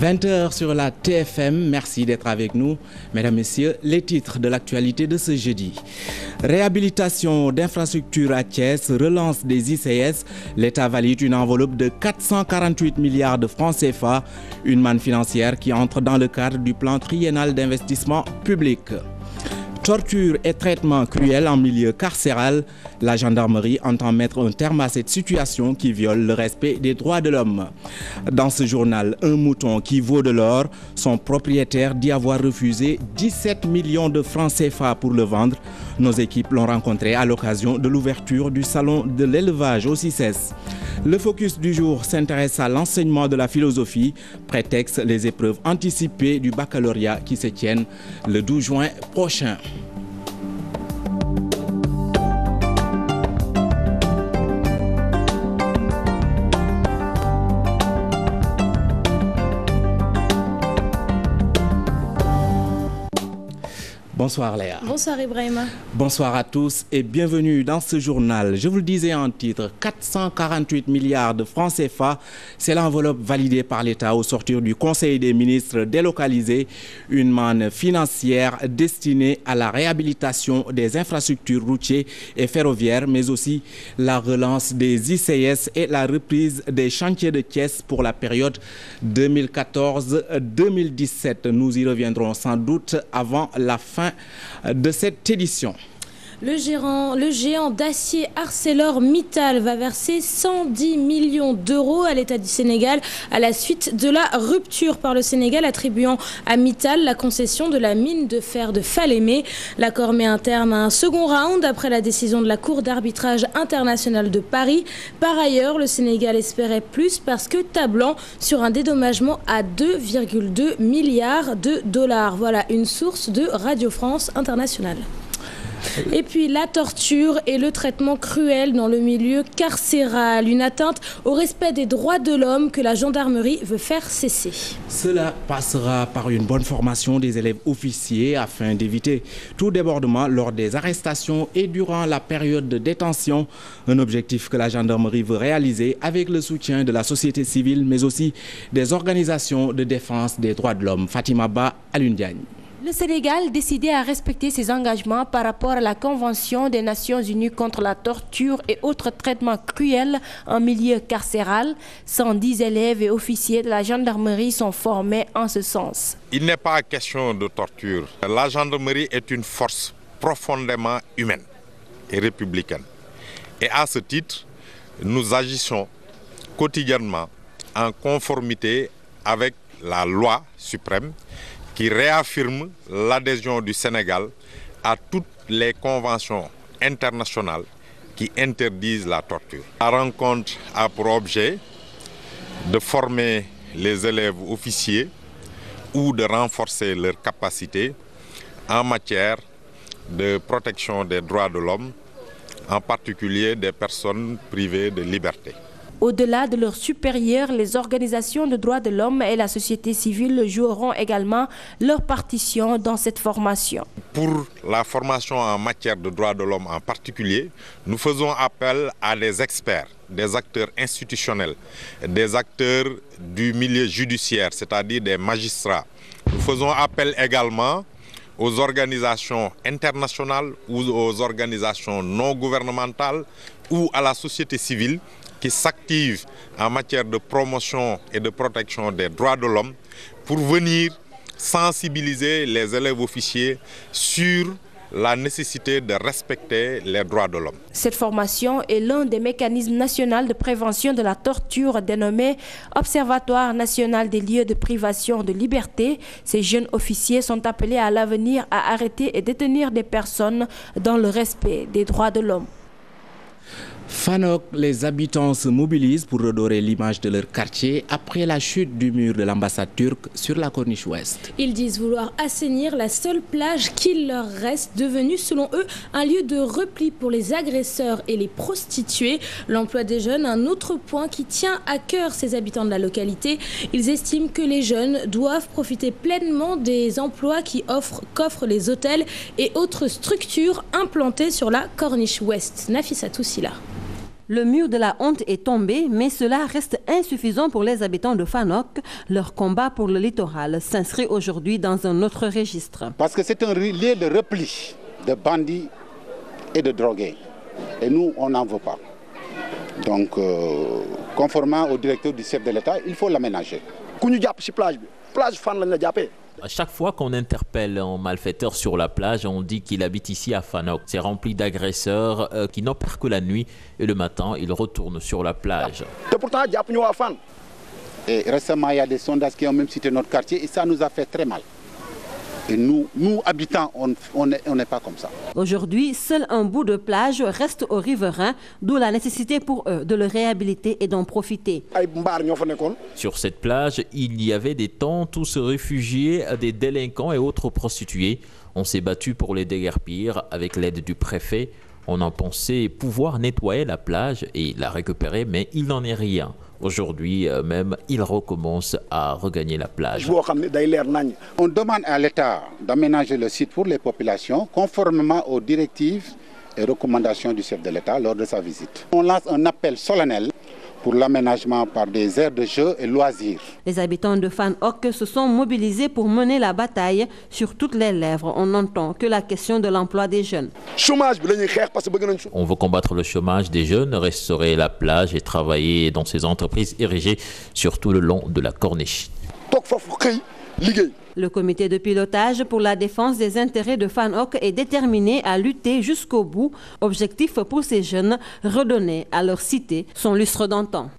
20h sur la TFM, merci d'être avec nous. Mesdames, Messieurs, les titres de l'actualité de ce jeudi. Réhabilitation d'infrastructures à Thiès, relance des ICS, l'État valide une enveloppe de 448 milliards de francs CFA, une manne financière qui entre dans le cadre du plan triennal d'investissement public. Torture et traitement cruel en milieu carcéral, la gendarmerie entend mettre un terme à cette situation qui viole le respect des droits de l'homme. Dans ce journal, un mouton qui vaut de l'or, son propriétaire dit avoir refusé 17 millions de francs CFA pour le vendre. Nos équipes l'ont rencontré à l'occasion de l'ouverture du salon de l'élevage au CICES. Le focus du jour s'intéresse à l'enseignement de la philosophie, prétexte les épreuves anticipées du baccalauréat qui se tiennent le 12 juin prochain. Bonsoir Léa. Bonsoir Ibrahima. Bonsoir à tous et bienvenue dans ce journal. Je vous le disais en titre, 448 milliards de francs CFA, c'est l'enveloppe validée par l'État au sortir du Conseil des ministres délocalisé, une manne financière destinée à la réhabilitation des infrastructures routières et ferroviaires, mais aussi la relance des ICS et la reprise des chantiers de Thiès pour la période 2014-2017. Nous y reviendrons sans doute avant la fin de cette édition. Le géant d'acier ArcelorMittal va verser 110 millions d'euros à l'État du Sénégal à la suite de la rupture par le Sénégal attribuant à Mittal la concession de la mine de fer de Falémé. L'accord met un terme à un second round après la décision de la Cour d'arbitrage internationale de Paris. Par ailleurs, le Sénégal espérait plus parce que tablant sur un dédommagement à 2,2 milliards de dollars. Voilà une source de Radio France Internationale. Et puis la torture et le traitement cruel dans le milieu carcéral, une atteinte au respect des droits de l'homme que la gendarmerie veut faire cesser. Cela passera par une bonne formation des élèves officiers afin d'éviter tout débordement lors des arrestations et durant la période de détention, un objectif que la gendarmerie veut réaliser avec le soutien de la société civile mais aussi des organisations de défense des droits de l'homme. Fatima Ba, Alioune Diagne. Le Sénégal décidé à respecter ses engagements par rapport à la Convention des Nations Unies contre la torture et autres traitements cruels en milieu carcéral. 110 élèves et officiers de la gendarmerie sont formés en ce sens. Il n'est pas question de torture. La gendarmerie est une force profondément humaine et républicaine. Et à ce titre, nous agissons quotidiennement en conformité avec la loi suprême qui réaffirme l'adhésion du Sénégal à toutes les conventions internationales qui interdisent la torture. La rencontre a pour objet de former les élèves officiers ou de renforcer leurs capacités en matière de protection des droits de l'homme, en particulier des personnes privées de liberté. Au-delà de leurs supérieurs, les organisations de droits de l'homme et la société civile joueront également leur partition dans cette formation. Pour la formation en matière de droits de l'homme en particulier, nous faisons appel à des experts, des acteurs institutionnels, des acteurs du milieu judiciaire, c'est-à-dire des magistrats. Nous faisons appel également aux organisations internationales ou aux organisations non gouvernementales ou à la société civile qui s'active en matière de promotion et de protection des droits de l'homme pour venir sensibiliser les élèves officiers sur la nécessité de respecter les droits de l'homme. Cette formation est l'un des mécanismes nationaux de prévention de la torture dénommé Observatoire national des lieux de privation de liberté. Ces jeunes officiers sont appelés à l'avenir à arrêter et détenir des personnes dans le respect des droits de l'homme. Fanok, les habitants se mobilisent pour redorer l'image de leur quartier après la chute du mur de l'ambassade turque sur la corniche ouest. Ils disent vouloir assainir la seule plage qu'il leur reste, devenue selon eux un lieu de repli pour les agresseurs et les prostituées. L'emploi des jeunes, un autre point qui tient à cœur ces habitants de la localité. Ils estiment que les jeunes doivent profiter pleinement des emplois qu'offrent les hôtels et autres structures implantées sur la corniche ouest. Nafissa Toussila. Le mur de la honte est tombé, mais cela reste insuffisant pour les habitants de Fanok. Leur combat pour le littoral s'inscrit aujourd'hui dans un autre registre. Parce que c'est un lieu de repli de bandits et de drogués. Et nous, on n'en veut pas. Donc, conformément au directeur du chef de l'État, il faut l'aménager. À chaque fois qu'on interpelle un malfaiteur sur la plage, on dit qu'il habite ici à Fanok. C'est rempli d'agresseurs qui n'opèrent que la nuit et le matin, ils retournent sur la plage. Et récemment, il y a des sondages qui ont même cité notre quartier et ça nous a fait très mal. Et nous habitants, on n'est pas comme ça. Aujourd'hui, seul un bout de plage reste aux riverains, d'où la nécessité pour eux de le réhabiliter et d'en profiter. Sur cette plage, il y avait des tentes où se réfugiaient des délinquants et autres prostituées. On s'est battu pour les déguerpir avec l'aide du préfet. On en pensait pouvoir nettoyer la plage et la récupérer, mais il n'en est rien. Aujourd'hui même, il recommence à regagner la plage. On demande à l'État d'aménager le site pour les populations conformément aux directives et recommandations du chef de l'État lors de sa visite. On lance un appel solennel pour l'aménagement par des aires de jeu et loisirs. Les habitants de Fanok se sont mobilisés pour mener la bataille. Sur toutes les lèvres, on n'entend que la question de l'emploi des jeunes. On veut combattre le chômage des jeunes, restaurer la plage et travailler dans ces entreprises érigées sur tout le long de la Corniche. Le comité de pilotage pour la défense des intérêts de Fanok est déterminé à lutter jusqu'au bout. Objectif pour ces jeunes, redonner à leur cité son lustre d'antan.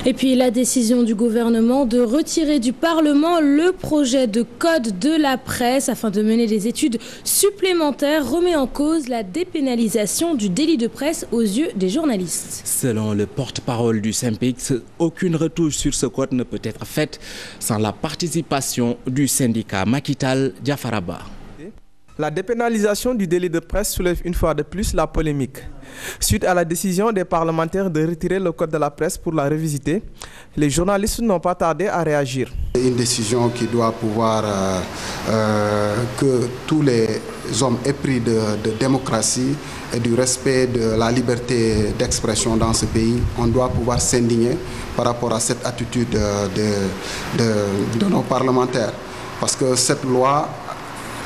Et puis la décision du gouvernement de retirer du Parlement le projet de code de la presse afin de mener des études supplémentaires remet en cause la dépénalisation du délit de presse aux yeux des journalistes. Selon le porte-parole du SYNPICS, aucune retouche sur ce code ne peut être faite sans la participation du syndicat Makital Diafaraba. La dépénalisation du délit de presse soulève une fois de plus la polémique. Suite à la décision des parlementaires de retirer le code de la presse pour la revisiter, les journalistes n'ont pas tardé à réagir. C'est une décision qui doit pouvoir que tous les hommes épris de démocratie et du respect de la liberté d'expression dans ce pays, on doit pouvoir s'indigner par rapport à cette attitude de nos parlementaires. Parce que cette loi,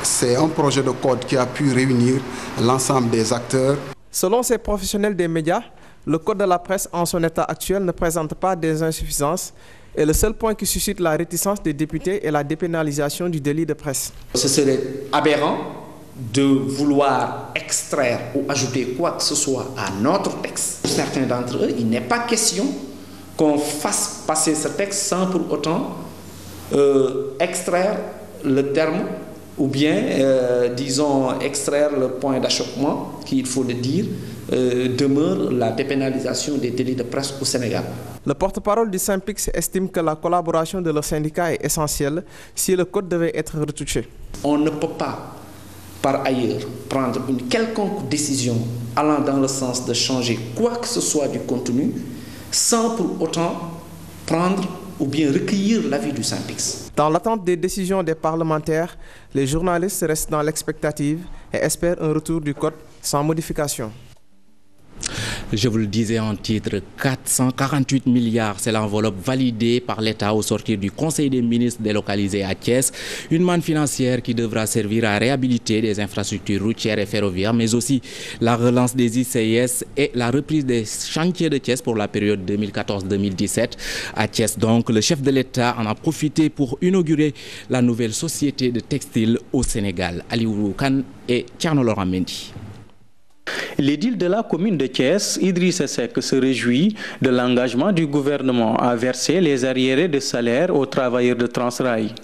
c'est un projet de code qui a pu réunir l'ensemble des acteurs. Selon ces professionnels des médias, le code de la presse en son état actuel ne présente pas des insuffisances et le seul point qui suscite la réticence des députés est la dépénalisation du délit de presse. Ce serait aberrant de vouloir extraire ou ajouter quoi que ce soit à notre texte. Pour certains d'entre eux, il n'est pas question qu'on fasse passer ce texte sans pour autant extraire le terme ou bien, disons, extraire le point d'achoppement, qui, il faut le dire, demeure la dépénalisation des délits de presse au Sénégal. Le porte-parole du SYNPICS estime que la collaboration de leur syndicat est essentielle si le code devait être retouché. On ne peut pas, par ailleurs, prendre une quelconque décision allant dans le sens de changer quoi que ce soit du contenu sans pour autant prendre ou bien recueillir l'avis du SYNPICS. Dans l'attente des décisions des parlementaires, les journalistes restent dans l'expectative et espèrent un retour du code sans modification. Je vous le disais en titre, 448 milliards, c'est l'enveloppe validée par l'État au sortir du Conseil des ministres délocalisé à Thiès. Une manne financière qui devra servir à réhabiliter des infrastructures routières et ferroviaires, mais aussi la relance des ICS et la reprise des chantiers de Thiès pour la période 2014-2017. À Thiès, donc, le chef de l'État en a profité pour inaugurer la nouvelle société de textile au Sénégal. Aliou Khan et Thierno Laurent Mendy. L'édile de la commune de Thiès, Idrissa Seck, se réjouit de l'engagement du gouvernement à verser les arriérés de salaire aux travailleurs de Transrail.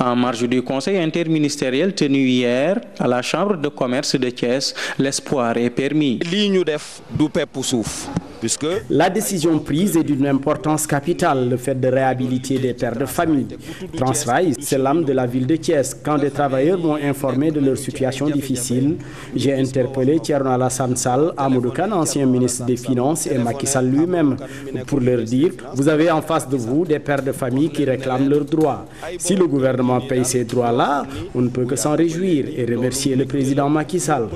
En marge du conseil interministériel tenu hier à la chambre de commerce de Thiès, l'espoir est permis. La décision prise est d'une importance capitale, le fait de réhabiliter des pères de famille. Transrail, c'est l'âme de la ville de Thiès. Quand des travailleurs m'ont informé de leur situation difficile, j'ai interpellé Thierno Alassane Sall, Amadou Kane, ancien ministre des Finances, et Macky Sall lui-même, pour leur dire, vous avez en face de vous des pères de famille qui réclament leurs droits. Si le gouvernement paye ces droits-là, on ne peut que s'en réjouir et remercier le président Macky Sall.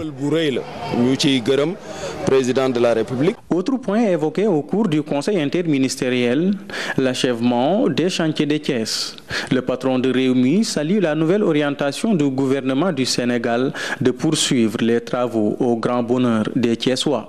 Président de la République. Autre point évoqué au cours du conseil interministériel, l'achèvement des chantiers de Thiès. Le patron de Rewmi salue la nouvelle orientation du gouvernement du Sénégal de poursuivre les travaux au grand bonheur des Thiessois.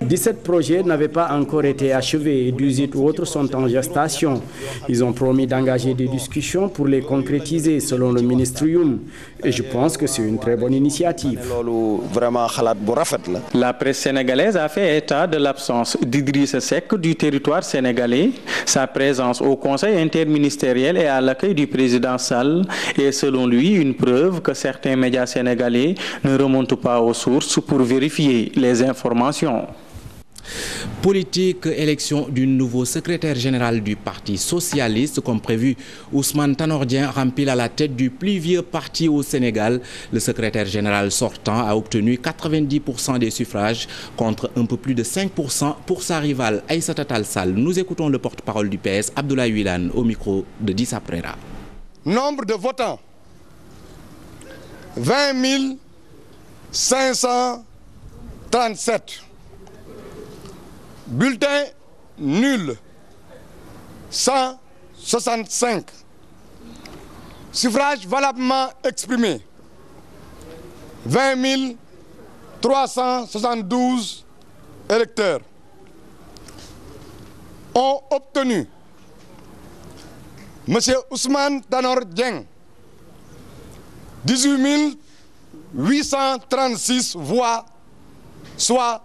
17 projets n'avaient pas encore été achevés et 18 autres sont en gestation. Ils ont promis d'engager des discussions pour les concrétiser selon le ministre Youm. Et je pense que c'est une très bonne initiative. La presse sénégalaise a fait état de l'absence d'Idrissa Seck du territoire sénégalais. Sa présence au conseil interministériel et à l'accueil du président Sall est selon lui une preuve que certains médias sénégalais ne remontent pas aux sources pour vérifier les informations. Politique, élection du nouveau secrétaire général du Parti socialiste, comme prévu. Ousmane Tanor Dieng rempile à la tête du plus vieux parti au Sénégal. Le secrétaire général sortant a obtenu 90% des suffrages contre un peu plus de 5% pour sa rivale Aïssata Tall Sall. Nous écoutons le porte-parole du PS, Abdoulaye Wilane, au micro de Dissa Prera. Nombre de votants 20 537. Bulletin nul 165. Suffrage valablement exprimé 20 372 électeurs ont obtenu M. Ousmane Tanor Dieng 18 836 voix, soit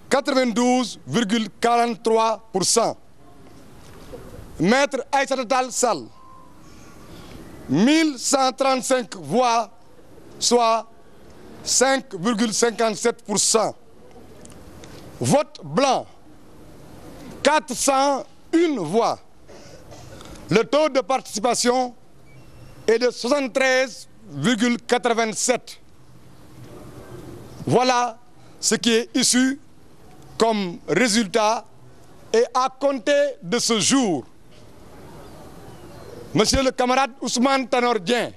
92,43%. Maître Aïssata Tall Sall 1135 voix, soit 5,57%. Vote blanc 401 voix. Le taux de participation est de 73,87%. Voilà ce qui est issu comme résultat, et à compter de ce jour, Monsieur le camarade Ousmane Tanor Dieng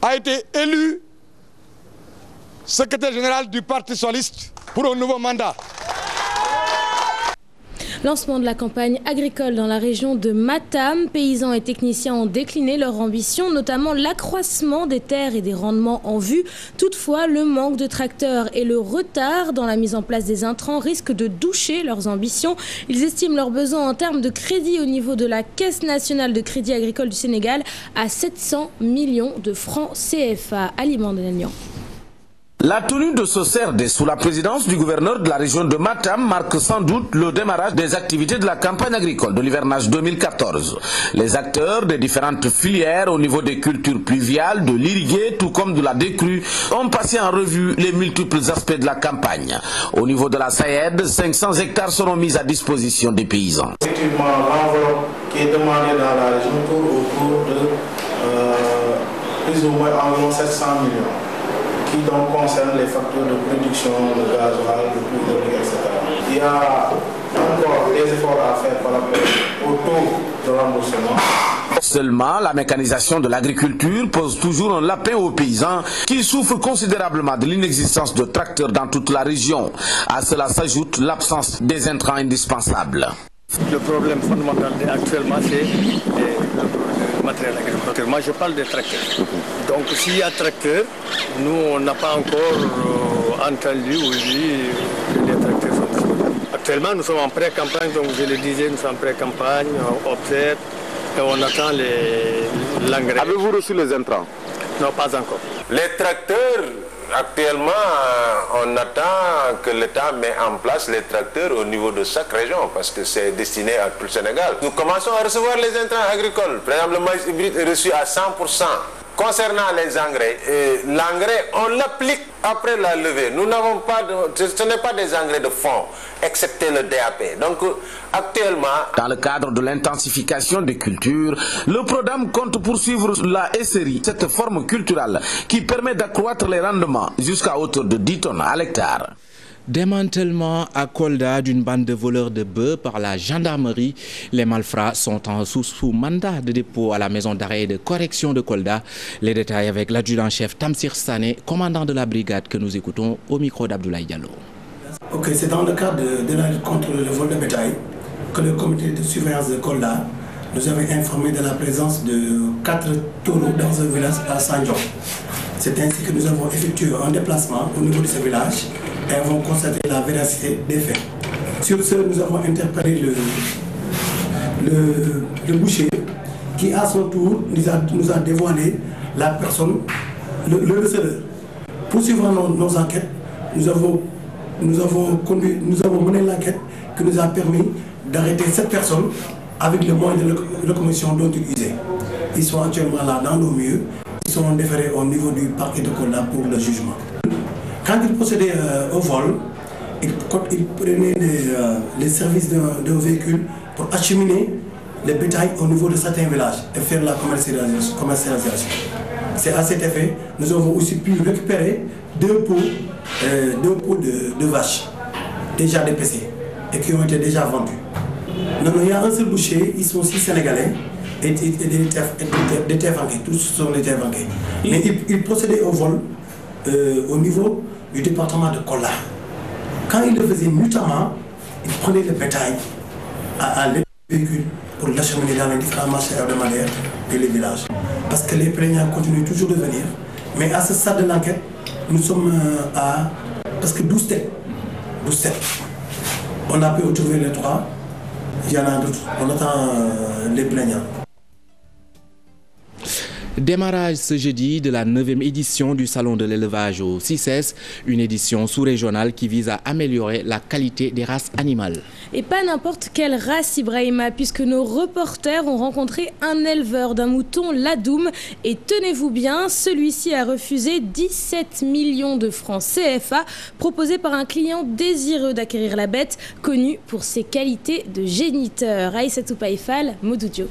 a été élu secrétaire général du Parti socialiste pour un nouveau mandat. Lancement de la campagne agricole dans la région de Matam. Paysans et techniciens ont décliné leur ambition, notamment l'accroissement des terres et des rendements en vue. Toutefois, le manque de tracteurs et le retard dans la mise en place des intrants risquent de doucher leurs ambitions. Ils estiment leurs besoins en termes de crédit au niveau de la Caisse nationale de crédit agricole du Sénégal à 700 millions de francs CFA. Aliment de Nagnan. La tenue de ce CRD sous la présidence du gouverneur de la région de Matam marque sans doute le démarrage des activités de la campagne agricole de l'hivernage 2014. Les acteurs des différentes filières au niveau des cultures pluviales, de l'irrigué, tout comme de la décrue, ont passé en revue les multiples aspects de la campagne. Au niveau de la SAED, 500 hectares seront mis à disposition des paysans. Effectivement, l'enveloppe qui est demandée dans la région tourne autour de plus ou moins environ 700 millions. Qui donc concerne les facteurs de production, le gasoil, le prix de l'eau, etc. Il y a encore des efforts à faire par rapport au taux de remboursement. Seulement, la mécanisation de l'agriculture pose toujours un lapin aux paysans qui souffrent considérablement de l'inexistence de tracteurs dans toute la région. À cela s'ajoute l'absence des intrants indispensables. Le problème fondamental actuellement, c'est le matériel agricole. Moi, je parle des tracteurs. Donc, s'il y a tracteurs, nous, on n'a pas encore entendu ou vu que les tracteurs sont disponibles. Actuellement, nous sommes en pré-campagne, donc je le disais, nous sommes en pré-campagne, on observe et on attend l'engrais. Avez-vous reçu les intrants? Non, pas encore. Les tracteurs, actuellement, on attend que l'État mette en place les tracteurs au niveau de chaque région parce que c'est destiné à tout le Sénégal. Nous commençons à recevoir les intrants agricoles. Par exemple, le maïs hybride est reçu à 100%. Concernant les engrais, l'engrais, on l'applique après la levée. Nous n'avons pas ce n'est pas des engrais de fond, excepté le DAP. Donc, actuellement... Dans le cadre de l'intensification des cultures, le PRODAM compte poursuivre la SRI, cette forme culturelle qui permet d'accroître les rendements jusqu'à hauteur de 10 tonnes à l'hectare. Démantèlement à Kolda d'une bande de voleurs de bœufs par la gendarmerie. Les malfrats sont sous mandat de dépôt à la maison d'arrêt et de correction de Kolda. Les détails avec l'adjudant-chef Tamsir Sané, commandant de la brigade que nous écoutons au micro d'Abdoulaye Diallo. Ok, c'est dans le cadre de la lutte contre le vol de bétail que le comité de surveillance de Kolda nous avait informé de la présence de 4 taureaux dans un village à Sanjon. C'est ainsi que nous avons effectué un déplacement au niveau de ce village et avons constaté la véracité des faits. Sur ce, nous avons interpellé le boucher qui, à son tour, nous a dévoilé la personne, le receleur. Poursuivant nos enquêtes, nous avons mené l'enquête qui nous a permis d'arrêter cette personne avec le moyen de locomotion dont ils usaient. Ils sont actuellement là dans nos murs. Ils sont déférés au niveau du parquet de Kolda pour le jugement. Quand ils procédaient au vol, ils prenaient les services d'un véhicule pour acheminer le bétail au niveau de certains villages et faire la commercialisation. C'est à cet effet, nous avons aussi pu récupérer deux pots de vaches déjà dépecés et qui ont été déjà vendus. Non, il y a un seul boucher, ils sont aussi sénégalais et des terres vanquées, tous sont des terres vanquées. Mais ils procédaient au vol au niveau du département de Kolda. Quand ils le faisaient notamment, ils prenaient le bétail à véhicule pour l'acheminer dans les différents marchés hebdomadaires et les villages. Parce que les plaignants continuent toujours de venir. Mais à ce stade de l'enquête, nous sommes à presque 12 têtes. 12 têtes. On a pu retrouver les 3. Il y en a d'autres. On attend les plaignants. Démarrage ce jeudi de la 9e édition du Salon de l'élevage au CICES, une édition sous-régionale qui vise à améliorer la qualité des races animales. Et pas n'importe quelle race, Ibrahima, puisque nos reporters ont rencontré un éleveur d'un mouton Ladoum. Et tenez-vous bien, celui-ci a refusé 17 millions de francs CFA proposés par un client désireux d'acquérir la bête, connu pour ses qualités de géniteur. Aïssatou Païfal, Modou Diop.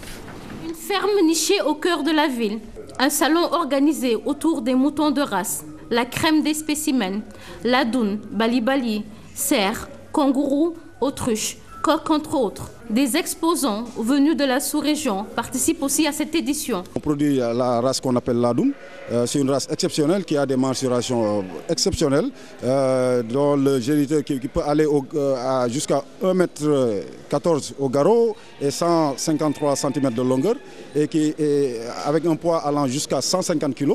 Une ferme nichée au cœur de la ville. Un salon organisé autour des moutons de race, la crème des spécimens, ladoun, bali-bali, cerf, kangourou, autruche, coq entre autres. Des exposants venus de la sous-région participent aussi à cette édition. On produit la race qu'on appelle ladoum. C'est une race exceptionnelle qui a des mensurations exceptionnelles, dont le géniteur qui peut aller jusqu'à 1,14 m au garrot et 153 cm de longueur et qui est avec un poids allant jusqu'à 150 kg.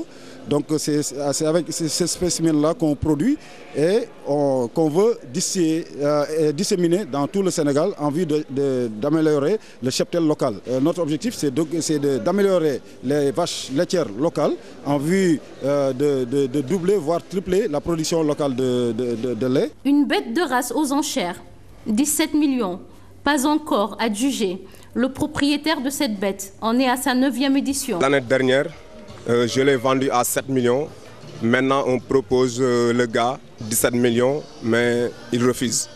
Donc c'est avec ces spécimens-là qu'on produit et qu'on veut disséminer dans tout le Sénégal en vue d'améliorer le cheptel local. Notre objectif, c'est d'améliorer les vaches laitières locales en vue de doubler, voire tripler la production locale de lait. Une bête de race aux enchères, 17 millions, pas encore adjugé. Le propriétaire de cette bête en est à sa 9e édition. L'année dernière, je l'ai vendu à 7 millions. Maintenant, on propose le gars 17 millions, mais il refuse.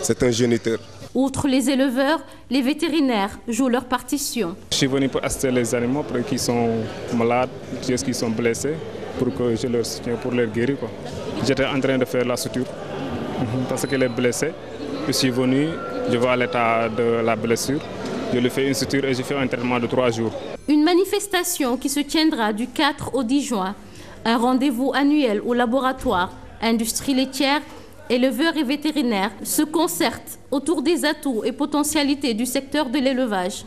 C'est un géniteur. Outre les éleveurs, les vétérinaires jouent leur partition. Je suis venu pour assister les animaux qui sont malades, qui sont blessés, pour que je leur soutienne, pour les guérir. J'étais en train de faire la suture parce qu'elle est blessée. Je suis venu, je vois l'état de la blessure. Je lui fais une suture et je fais un traitement de 3 jours. Une manifestation qui se tiendra du 4 au 10 juin. Un rendez-vous annuel au laboratoire, industrie laitière, éleveurs et vétérinaires se concertent autour des atouts et potentialités du secteur de l'élevage.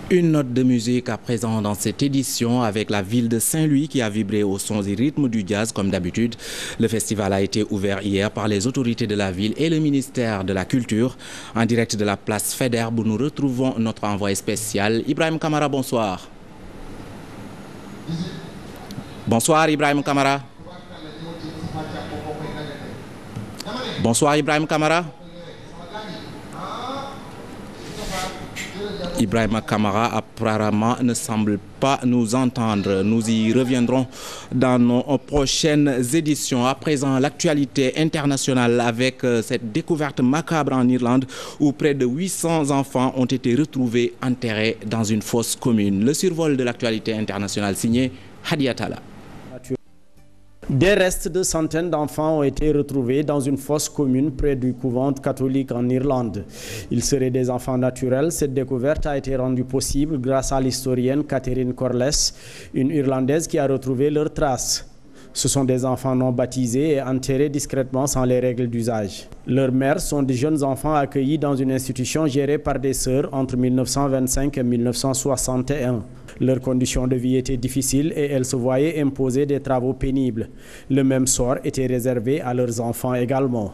Une note de musique à présent dans cette édition avec la ville de Saint-Louis qui a vibré au son et rythme du jazz comme d'habitude. Le festival a été ouvert hier par les autorités de la ville et le ministère de la Culture. En direct de la place Faidherbe où nous retrouvons notre envoyé spécial Ibrahim Kamara, bonsoir. Bonsoir Ibrahim Kamara. Bonsoir Ibrahim Kamara. Ibrahim Kamara apparemment ne semble pas nous entendre. Nous y reviendrons dans nos prochaines éditions. À présent, l'actualité internationale avec cette découverte macabre en Irlande où près de 800 enfants ont été retrouvés enterrés dans une fosse commune. Le survol de l'actualité internationale signé Hadia Talla. Des restes de centaines d'enfants ont été retrouvés dans une fosse commune près du couvent catholique en Irlande. Ils seraient des enfants naturels. Cette découverte a été rendue possible grâce à l'historienne Catherine Corless, une Irlandaise qui a retrouvé leurs traces. Ce sont des enfants non baptisés et enterrés discrètement sans les règles d'usage. Leurs mères sont des jeunes enfants accueillis dans une institution gérée par des sœurs entre 1925 et 1961. Leurs conditions de vie étaient difficiles et elles se voyaient imposer des travaux pénibles. Le même sort était réservé à leurs enfants également.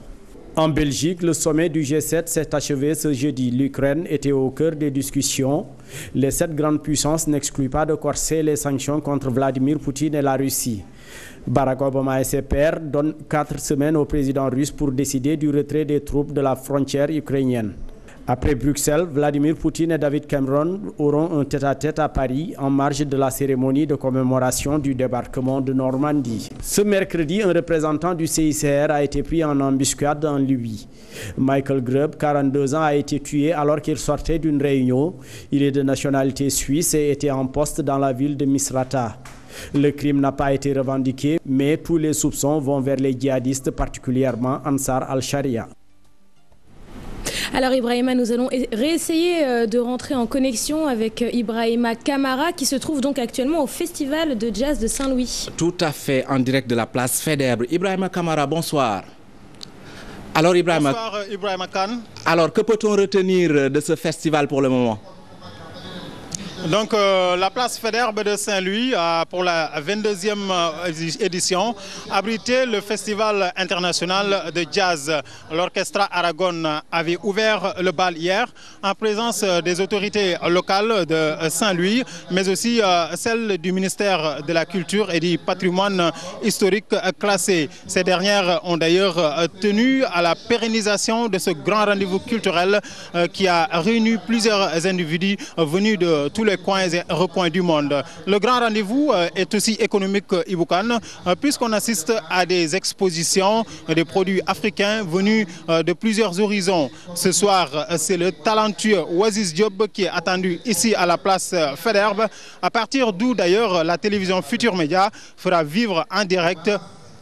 En Belgique, le sommet du G7 s'est achevé ce jeudi. L'Ukraine était au cœur des discussions. Les 7 grandes puissances n'excluent pas de corser les sanctions contre Vladimir Poutine et la Russie. Barack Obama et ses pairs donnent 4 semaines au président russe pour décider du retrait des troupes de la frontière ukrainienne. Après Bruxelles, Vladimir Poutine et David Cameron auront un tête-à-tête à Paris en marge de la cérémonie de commémoration du débarquement de Normandie. Ce mercredi, un représentant du CICR a été pris en embuscade en Libye. Michael Grubb, 42 ans, a été tué alors qu'il sortait d'une réunion. Il est de nationalité suisse et était en poste dans la ville de Misrata. Le crime n'a pas été revendiqué, mais tous les soupçons vont vers les djihadistes, particulièrement Ansar al-Sharia. Alors Ibrahima, nous allons réessayer de rentrer en connexion avec Ibrahima Kamara qui se trouve donc actuellement au Festival de Jazz de Saint-Louis. Tout à fait, en direct de la place Faidherbe. Ibrahima Kamara, bonsoir. Alors Ibrahima, bonsoir Ibrahima Kane. Alors que peut-on retenir de ce festival pour le moment? Donc la place Faidherbe de Saint-Louis a pour la 22e édition abrité le Festival international de jazz. L'Orchestra Aragon avait ouvert le bal hier en présence des autorités locales de Saint-Louis, mais aussi celles du ministère de la Culture et du patrimoine historique classé. Ces dernières ont d'ailleurs tenu à la pérennisation de ce grand rendez-vous culturel qui a réuni plusieurs individus venus de tous les coins et recoins du monde. Le grand rendez-vous est aussi économique, Iboukan, puisqu'on assiste à des expositions des produits africains venus de plusieurs horizons. Ce soir, c'est le talentueux Oasis Diop qui est attendu ici à la place Faidherbe, à partir d'où d'ailleurs la télévision Futur Média fera vivre en direct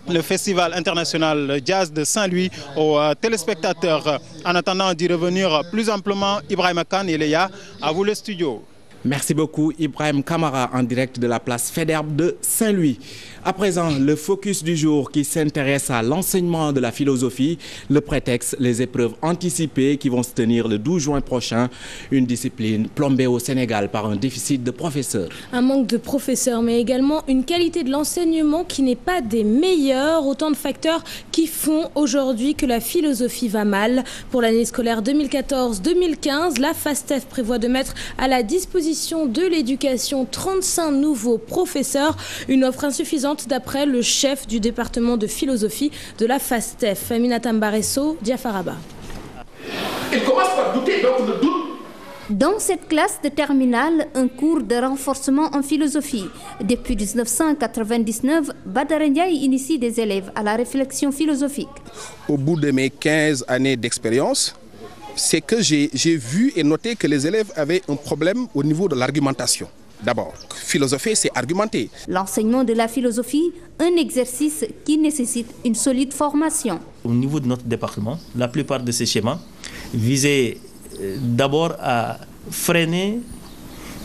le Festival international jazz de Saint-Louis aux téléspectateurs. En attendant d'y revenir plus amplement, Ibrahima Kane et Léa, à vous le studio. Merci beaucoup Ibrahim Kamara en direct de la place Faidherbe de Saint-Louis. À présent, le focus du jour qui s'intéresse à l'enseignement de la philosophie. Le prétexte, les épreuves anticipées qui vont se tenir le 12 juin prochain. Une discipline plombée au Sénégal par un déficit de professeurs. Un manque de professeurs, mais également une qualité de l'enseignement qui n'est pas des meilleures. Autant de facteurs qui font aujourd'hui que la philosophie va mal. Pour l'année scolaire 2014-2015, la FASTEF prévoit de mettre à la disposition de l'éducation 35 nouveaux professeurs. Une offre insuffisante d'après le chef du département de philosophie de la FASTEF, Aminata Mbaresso, Diafaraba. Il commence par douter, donc le doute. Dans cette classe de terminale, un cours de renforcement en philosophie. Depuis 1999, Badara Ndiaye initie des élèves à la réflexion philosophique. Au bout de mes 15 années d'expérience, c'est que j'ai vu et noté que les élèves avaient un problème au niveau de l'argumentation. D'abord, philosopher, c'est argumenter. L'enseignement de la philosophie, un exercice qui nécessite une solide formation. Au niveau de notre département, la plupart de ces schémas visaient d'abord à freiner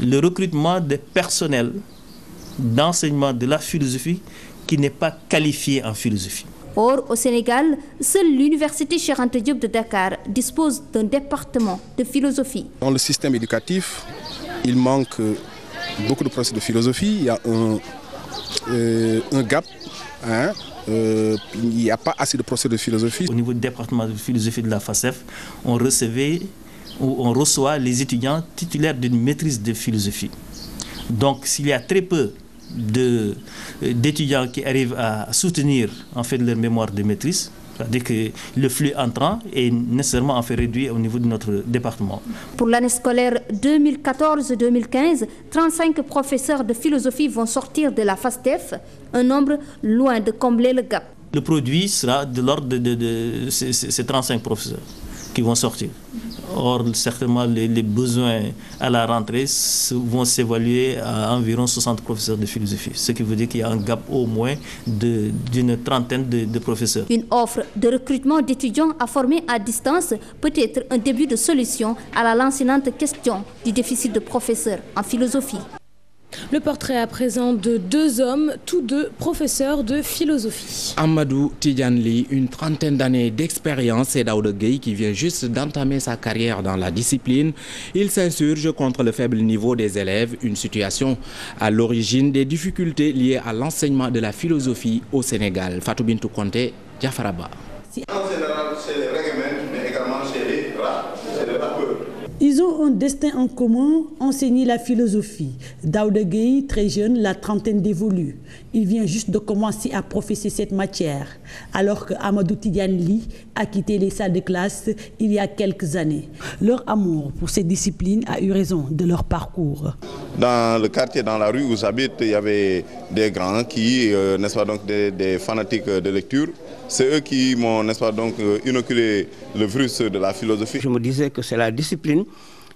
le recrutement des personnels d'enseignement de la philosophie qui n'est pas qualifié en philosophie. Or, au Sénégal, seule l'université Cheikh Anta Diop de Dakar dispose d'un département de philosophie. Dans le système éducatif, il manque beaucoup de professeurs de philosophie. Il y a un gap. Il n'y a pas assez de professeurs de philosophie. Au niveau du département de philosophie de la FASTEF, on reçoit les étudiants titulaires d'une maîtrise de philosophie. Donc, s'il y a très peu d'étudiants qui arrivent à soutenir en fait leur mémoire de maîtrise, c'est-à-dire que le flux entrant est nécessairement en fait réduit au niveau de notre département. Pour l'année scolaire 2014-2015, 35 professeurs de philosophie vont sortir de la FASTEF, un nombre loin de combler le gap. Le produit sera de l'ordre de ces 35 professeurs qui vont sortir. Or, certainement, les besoins à la rentrée vont s'évaluer à environ 60 professeurs de philosophie, ce qui veut dire qu'il y a un gap au moins d'une trentaine de professeurs. Une offre de recrutement d'étudiants à former à distance peut être un début de solution à la lancinante question du déficit de professeurs en philosophie. Le portrait à présent de deux hommes, tous deux professeurs de philosophie. Amadou Tidiane Ly, une trentaine d'années d'expérience, et Daouda Gueye qui vient juste d'entamer sa carrière dans la discipline. Il s'insurge contre le faible niveau des élèves, une situation à l'origine des difficultés liées à l'enseignement de la philosophie au Sénégal. Fatou Bintou Konté, Diafaraba. En général, chez les règlements, mais également chez les rats, chez les rappeurs. Ils ont un destin en commun, enseigner la philosophie. Daouda Gueye, très jeune, la trentaine dévolue. Il vient juste de commencer à professer cette matière, alors que Amadou Tidiane Ly a quitté les salles de classe il y a quelques années. Leur amour pour cette discipline a eu raison de leur parcours. Dans le quartier, dans la rue où j'habite, il y avait des grands qui, n'est-ce pas, donc des fanatiques de lecture. C'est eux qui m'ont, n'est-ce pas, donc, inoculé le virus de la philosophie. Je me disais que c'est la discipline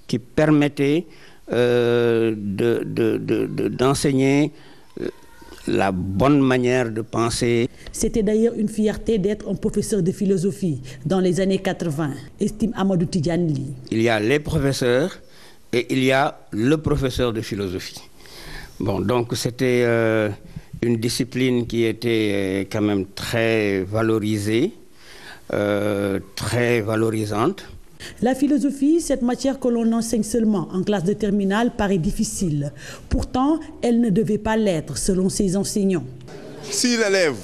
qui permettait d'enseigner la bonne manière de penser. C'était d'ailleurs une fierté d'être un professeur de philosophie dans les années 80, estime Amadou Tidiane Ly. Il y a les professeurs et il y a le professeur de philosophie. Bon, donc c'était une discipline qui était quand même très valorisée, très valorisante. La philosophie, cette matière que l'on enseigne seulement en classe de terminale, paraît difficile. Pourtant, elle ne devait pas l'être, selon ses enseignants. Si l'élève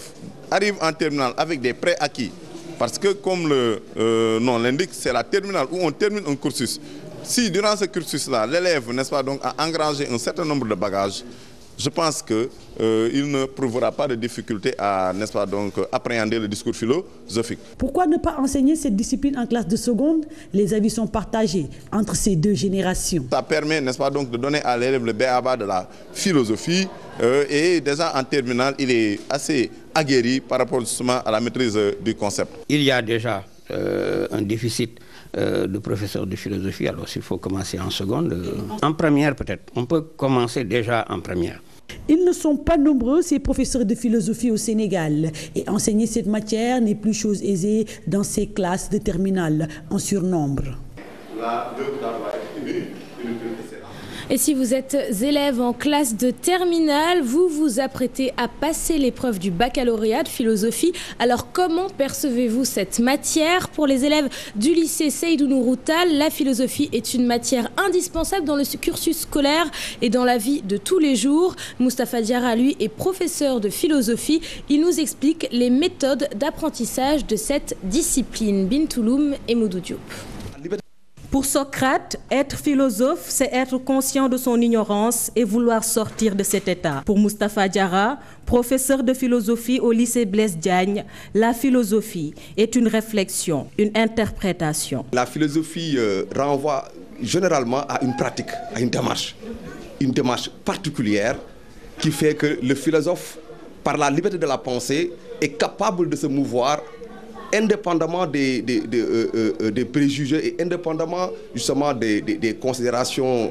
arrive en terminale avec des préacquis, parce que comme le nom l'indique, c'est la terminale où on termine un cursus. Si durant ce cursus-là, l'élève, n'est-ce pas, donc, a engrangé un certain nombre de bagages, je pense qu'il ne prouvera pas de difficulté à, n'est-ce pas, donc, appréhender le discours philosophique. Pourquoi ne pas enseigner cette discipline en classe de seconde? Les avis sont partagés entre ces deux générations. Ça permet, n'est-ce pas, donc, de donner à l'élève le b.a.-ba de la philosophie et déjà en terminale, il est assez aguerri par rapport justement à la maîtrise du concept. Il y a déjà un déficit de professeurs de philosophie, alors s'il faut commencer en seconde, en première peut-être. On peut commencer déjà en première. Ils ne sont pas nombreux, ces professeurs de philosophie au Sénégal. Et enseigner cette matière n'est plus chose aisée dans ces classes de terminale en surnombre. Et si vous êtes élève en classe de terminale, vous vous apprêtez à passer l'épreuve du baccalauréat de philosophie. Alors comment percevez-vous cette matière? Pour les élèves du lycée Seydou Nourou Tall, la philosophie est une matière indispensable dans le cursus scolaire et dans la vie de tous les jours. Moustapha Diarra, lui, est professeur de philosophie. Il nous explique les méthodes d'apprentissage de cette discipline. Bintouloum et Moudou Diop. Pour Socrate, être philosophe, c'est être conscient de son ignorance et vouloir sortir de cet état. Pour Moustapha Diarra, professeur de philosophie au lycée Blaise Diagne, la philosophie est une réflexion, une interprétation. La philosophie renvoie généralement à une pratique, à une démarche particulière qui fait que le philosophe, par la liberté de la pensée, est capable de se mouvoir indépendamment des préjugés et indépendamment justement des considérations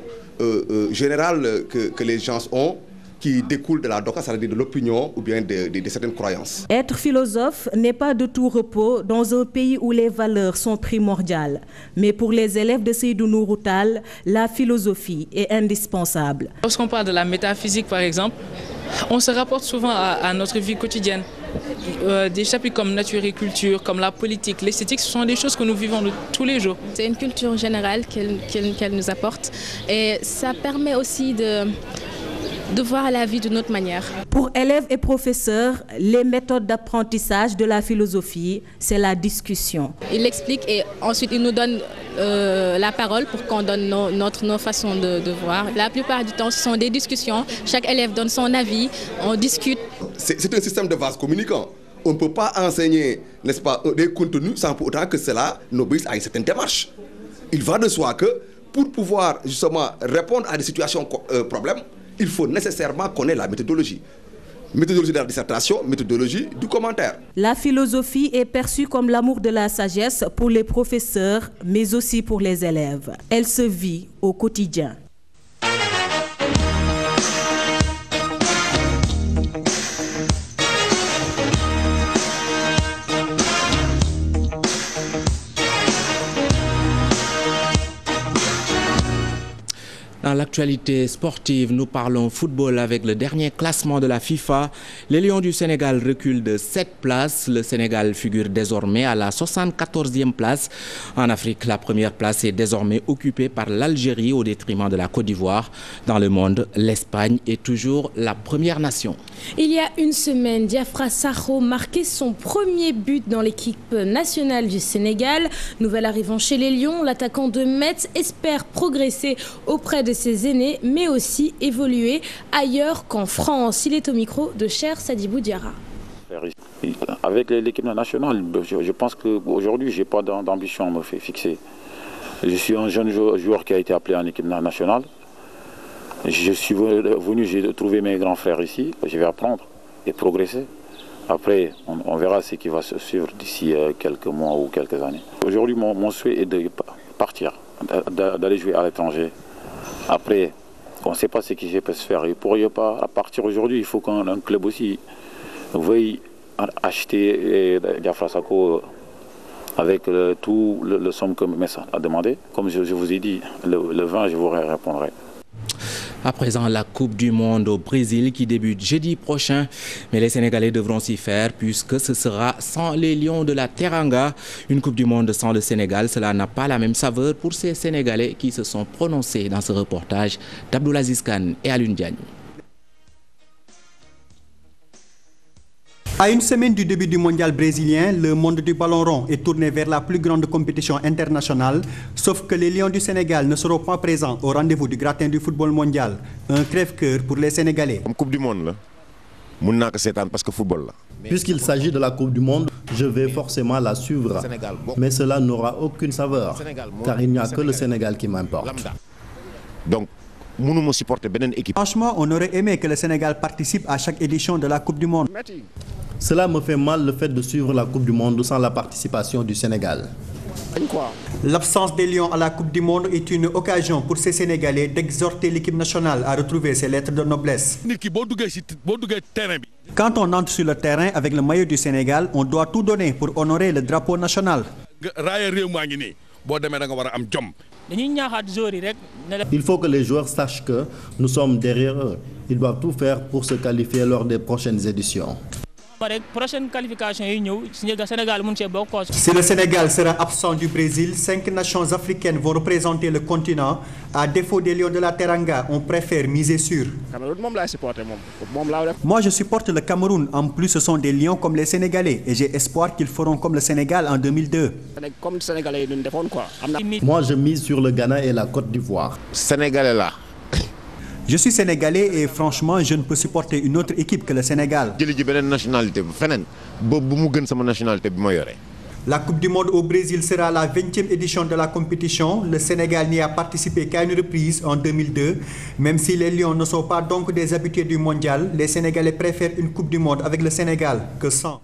générales que les gens ont, qui découlent de la doxa, c'est-à-dire de l'opinion ou bien de certaines croyances. Être philosophe n'est pas de tout repos dans un pays où les valeurs sont primordiales. Mais pour les élèves de Seydou Nourou Tall, la philosophie est indispensable. Lorsqu'on parle de la métaphysique, par exemple, on se rapporte souvent à notre vie quotidienne. Des chapitres comme nature et culture, comme la politique, l'esthétique, ce sont des choses que nous vivons tous les jours. C'est une culture générale qu'elle nous apporte et ça permet aussi de voir la vie d'une autre manière. Pour élèves et professeurs, les méthodes d'apprentissage de la philosophie, c'est la discussion. Il explique et ensuite il nous donne la parole pour qu'on donne nos façons de voir. La plupart du temps, ce sont des discussions. Chaque élève donne son avis, on discute. C'est un système de vase communicant. On ne peut pas enseigner, n'est-ce pas, des contenus sans pour autant que cela n'obéisse à une certaine démarche. Il va de soi que pour pouvoir justement répondre à des situations problèmes, il faut nécessairement connaître la méthodologie. Méthodologie de la dissertation, méthodologie du commentaire. La philosophie est perçue comme l'amour de la sagesse pour les professeurs, mais aussi pour les élèves. Elle se vit au quotidien. Dans l'actualité sportive, nous parlons football avec le dernier classement de la FIFA. Les Lions du Sénégal reculent de 7 places. Le Sénégal figure désormais à la 74e place. En Afrique, la première place est désormais occupée par l'Algérie au détriment de la Côte d'Ivoire. Dans le monde, l'Espagne est toujours la première nation. Il y a une semaine, Diafra Sakho marquait son premier but dans l'équipe nationale du Sénégal. Nouvel arrivant chez les Lions, l'attaquant de Metz espère progresser auprès de ses aînés, mais aussi évoluer ailleurs qu'en France. Il est au micro de Cher Sadibou Diarra. Avec l'équipe nationale, je pense qu'aujourd'hui, je n'ai pas d'ambition à me fixer. Je suis un jeune joueur qui a été appelé en équipe nationale. Je suis venu, j'ai trouvé mes grands frères ici. Je vais apprendre et progresser. Après, on verra ce qui va se suivre d'ici quelques mois ou quelques années. Aujourd'hui, mon souhait est de partir, d'aller jouer à l'étranger. Après, on ne sait pas ce qui peut se faire. Il ne pourrait pas partir aujourd'hui. Il faut qu'un club aussi veuille acheter Diafra Sakho avec tout le somme que Metz a demandé. Comme je vous ai dit, le 20, je vous répondrai. À présent, la Coupe du Monde au Brésil qui débute jeudi prochain. Mais les Sénégalais devront s'y faire puisque ce sera sans les Lions de la Teranga. Une Coupe du Monde sans le Sénégal, cela n'a pas la même saveur pour ces Sénégalais qui se sont prononcés dans ce reportage d'Abdoulaziz Kane et Alioune Diagne. À une semaine du début du mondial brésilien, le monde du ballon rond est tourné vers la plus grande compétition internationale, sauf que les Lions du Sénégal ne seront pas présents au rendez-vous du gratin du football mondial. Un crève-cœur pour les Sénégalais. Comme Coupe du Monde, parce que football. Puisqu'il s'agit de la Coupe du Monde, je vais forcément la suivre. Mais cela n'aura aucune saveur, car il n'y a que le Sénégal qui m'importe. Donc, franchement, on aurait aimé que le Sénégal participe à chaque édition de la Coupe du Monde. Cela me fait mal le fait de suivre la Coupe du Monde sans la participation du Sénégal. L'absence des Lions à la Coupe du Monde est une occasion pour ces Sénégalais d'exhorter l'équipe nationale à retrouver ses lettres de noblesse. Quand on entre sur le terrain avec le maillot du Sénégal, on doit tout donner pour honorer le drapeau national. Il faut que les joueurs sachent que nous sommes derrière eux. Ils doivent tout faire pour se qualifier lors des prochaines éditions. Si le Sénégal sera absent du Brésil, 5 nations africaines vont représenter le continent. À défaut des Lions de la Teranga, on préfère miser sur. Moi, je supporte le Cameroun. En plus, ce sont des Lions comme les Sénégalais. Et j'ai espoir qu'ils feront comme le Sénégal en 2002. Moi, je mise sur le Ghana et la Côte d'Ivoire. Sénégalais là. Je suis sénégalais et franchement, je ne peux supporter une autre équipe que le Sénégal. La Coupe du Monde au Brésil sera la 20e édition de la compétition. Le Sénégal n'y a participé qu'à une reprise en 2002. Même si les Lions ne sont pas donc des habitués du mondial, les Sénégalais préfèrent une Coupe du Monde avec le Sénégal que sans.